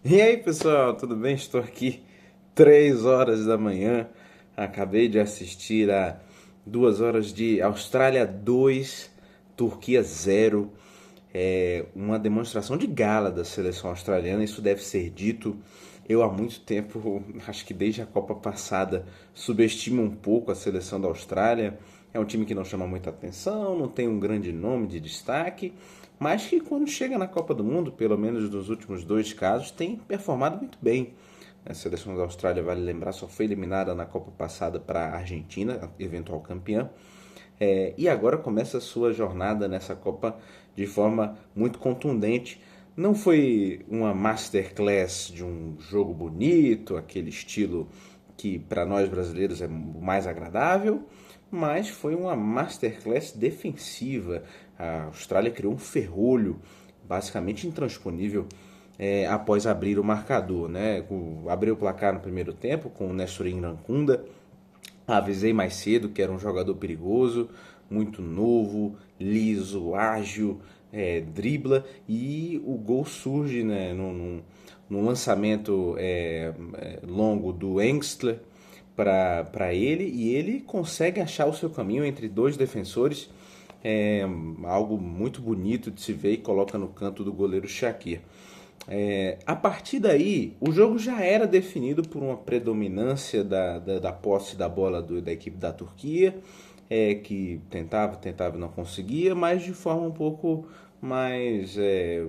E aí, pessoal, tudo bem? Estou aqui 3 horas da manhã. Acabei de assistir a 2 horas de Austrália 2, Turquia 0. É uma demonstração de gala da seleção australiana, isso deve ser dito. Eu há muito tempo, acho que desde a Copa passada, subestimo um pouco a seleção da Austrália. É um time que não chama muita atenção, não tem um grande nome de destaque, mas que quando chega na Copa do Mundo, pelo menos nos últimos dois casos, tem performado muito bem. A seleção da Austrália, vale lembrar, só foi eliminada na Copa passada para a Argentina, eventual campeã. E agora começa a sua jornada nessa Copa de forma muito contundente. Não foi uma masterclass de um jogo bonito, aquele estilo que para nós brasileiros é o mais agradável, mas foi uma masterclass defensiva. A Austrália criou um ferrolho basicamente intransponível após abrir o marcador, né? Abriu o placar no primeiro tempo com o Nestor Rankunda. Avisei mais cedo que era um jogador perigoso, muito novo, liso, ágil, dribla, e o gol surge, né, num lançamento longo do Engstler para ele, e ele consegue achar o seu caminho entre dois defensores, é, algo muito bonito de se ver, e coloca no canto do goleiro Shakir. A partir daí, o jogo já era definido por uma predominância da posse da bola da equipe da Turquia, que tentava e não conseguia, mas de forma um pouco mais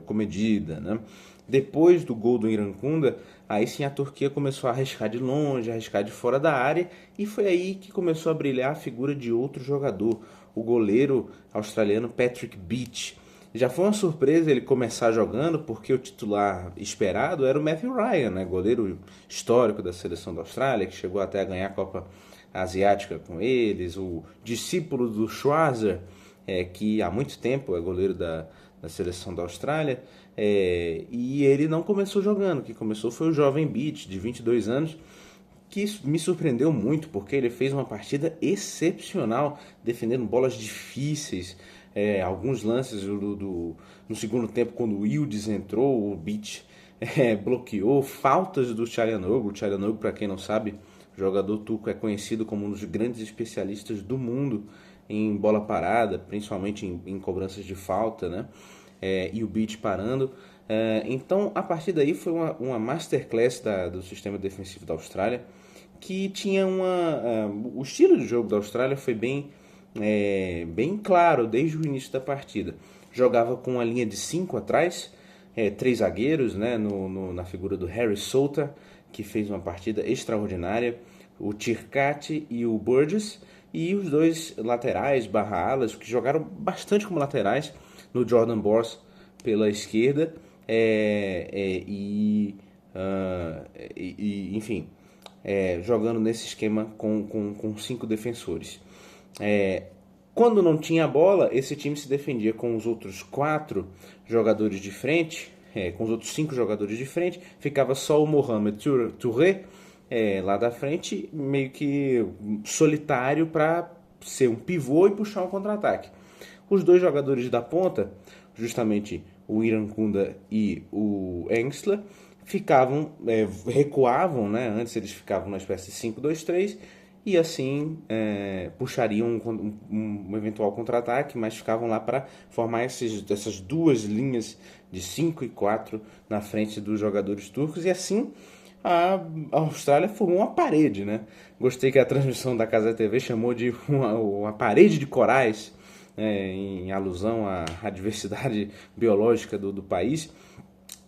comedida, né? Depois do gol do Irankunda, aí sim a Turquia começou a arriscar de longe, a arriscar de fora da área, e foi aí que começou a brilhar a figura de outro jogador, o goleiro australiano Patrick Beach. Já foi uma surpresa ele começar jogando, porque o titular esperado era o Matthew Ryan, né? Goleiro histórico da seleção da Austrália, que chegou até a ganhar a Copa Asiática com eles, o discípulo do Schwarzer, que há muito tempo é goleiro da seleção da Austrália, e ele não começou jogando, que começou foi o jovem Beach, de 22 anos, que me surpreendeu muito, porque ele fez uma partida excepcional, defendendo bolas difíceis. Alguns lances no segundo tempo, quando o Yildiz entrou, o Beach bloqueou. Faltas do Çalhanoğlu. O Çalhanoğlu, para quem não sabe, o jogador turco é conhecido como um dos grandes especialistas do mundo em bola parada, principalmente em cobranças de falta, né? E o Beach parando. Então, a partir daí foi uma masterclass do sistema defensivo da Austrália, que tinha o estilo de jogo da Austrália foi bem claro desde o início da partida. Jogava com uma linha de 5 atrás, três zagueiros, né, na figura do Harry Souter, que fez uma partida extraordinária, o Tirkati e o Burgess, e os dois laterais, barra alas, que jogaram bastante como laterais, no Jordan Bors pela esquerda, enfim, jogando nesse esquema com cinco defensores. Quando não tinha bola, esse time se defendia com os outros quatro jogadores de frente, com os outros cinco jogadores de frente, ficava só o Mohamed Touré lá da frente, meio que solitário para ser um pivô e puxar um contra-ataque. Os dois jogadores da ponta, justamente o Irankunda e o Engstler, recuavam, né? Antes eles ficavam numa espécie de 5-2-3 e assim puxariam um eventual contra-ataque, mas ficavam lá para formar essas duas linhas de 5 e 4 na frente dos jogadores turcos, e assim a Austrália formou uma parede, né? Gostei que a transmissão da Casa TV chamou de uma parede de corais, em alusão à diversidade biológica do país,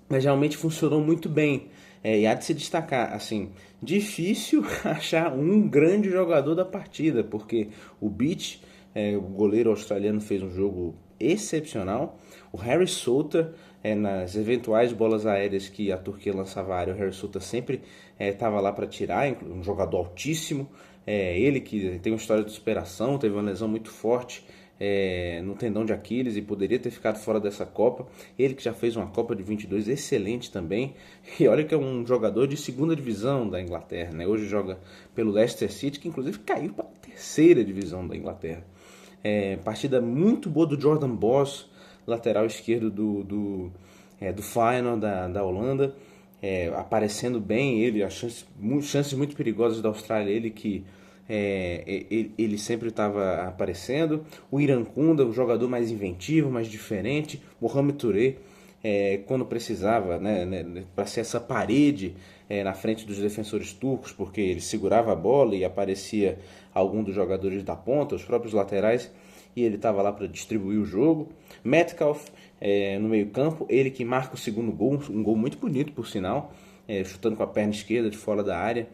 mas realmente funcionou muito bem. E há de se destacar, assim, difícil achar um grande jogador da partida, porque o Beach, o goleiro australiano, fez um jogo excepcional. O Harry Souter, nas eventuais bolas aéreas que a Turquia lançava à área, o Harry Souter sempre estava lá para tirar, um jogador altíssimo. Ele que tem uma história de superação, teve uma lesão muito forte no tendão de Aquiles e poderia ter ficado fora dessa Copa. Ele que já fez uma Copa de 22 excelente também. E olha que é um jogador de segunda divisão da Inglaterra, né? Hoje joga pelo Leicester City, que inclusive caiu para a terceira divisão da Inglaterra. Partida muito boa do Jordan Boss, lateral esquerdo do Feyenoord da Holanda. aparecendo bem, ele, as chances muito perigosas da Austrália, ele sempre estava aparecendo. O Irankunda, o jogador mais inventivo, mais diferente. Mohamed Touré, quando precisava, né, para ser essa parede na frente dos defensores turcos, porque ele segurava a bola e aparecia algum dos jogadores da ponta, os próprios laterais, e ele estava lá para distribuir o jogo. Metcalf no meio campo, ele que marca o segundo gol, um gol muito bonito por sinal, chutando com a perna esquerda de fora da área.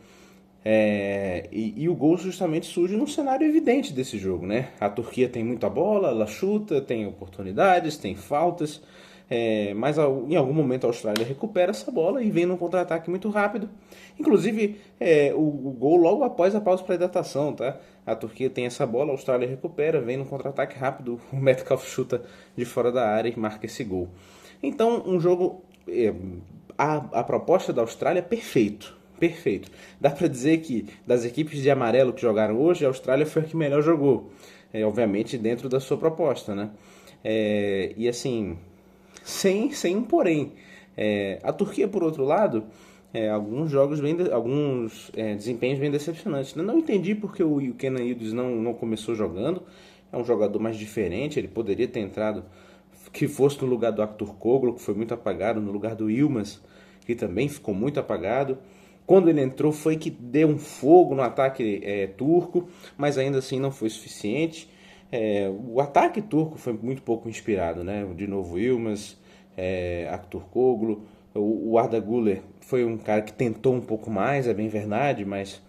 E o gol justamente surge num cenário evidente desse jogo, né? A Turquia tem muita bola, ela chuta, tem oportunidades, tem faltas, mas em algum momento a Austrália recupera essa bola e vem num contra-ataque muito rápido. Inclusive, o gol logo após a pausa para hidratação, tá? A Turquia tem essa bola, a Austrália recupera, vem num contra-ataque rápido, o Metcalf chuta de fora da área e marca esse gol. Então, um jogo, a proposta da Austrália é perfeito. Perfeito. Dá para dizer que das equipes de amarelo que jogaram hoje, a Austrália foi a que melhor jogou. Obviamente dentro da sua proposta, né? E assim, sem um porém. A Turquia, por outro lado, alguns jogos alguns desempenhos bem decepcionantes. Eu não entendi porque o Kenan Yıldız não começou jogando. É um jogador mais diferente, ele poderia ter entrado, que fosse no lugar do Aktürkoğlu, que foi muito apagado, no lugar do Yılmaz, que também ficou muito apagado. Quando ele entrou foi que deu um fogo no ataque turco, mas ainda assim não foi suficiente. O ataque turco foi muito pouco inspirado, né? De novo Yılmaz, Aktürkoğlu, o Arda Güler foi um cara que tentou um pouco mais, é bem verdade, mas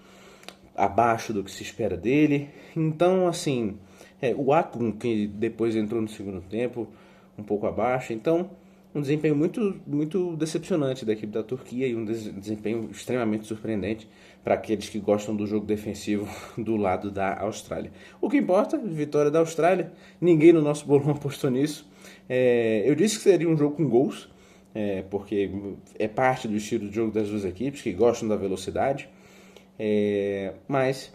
abaixo do que se espera dele. Então, assim, o Akun, que depois entrou no segundo tempo, um pouco abaixo. Então, um desempenho muito, muito decepcionante da equipe da Turquia e um desempenho extremamente surpreendente para aqueles que gostam do jogo defensivo do lado da Austrália. O que importa, vitória da Austrália. Ninguém no nosso bolão apostou nisso. Eu disse que seria um jogo com gols, porque é parte do estilo de jogo das duas equipes, que gostam da velocidade. Mas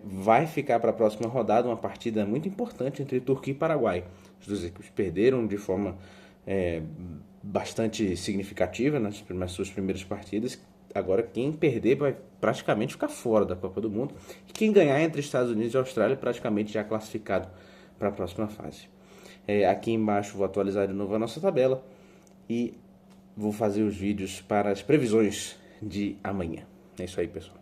vai ficar para a próxima rodada uma partida muito importante entre Turquia e Paraguai. As duas equipes perderam de forma bastante significativa nas suas primeiras partidas. Agora quem perder vai praticamente ficar fora da Copa do Mundo. E quem ganhar entre Estados Unidos e Austrália praticamente já classificado para a próxima fase. Aqui embaixo vou atualizar de novo a nossa tabela e vou fazer os vídeos para as previsões de amanhã. É isso aí, pessoal.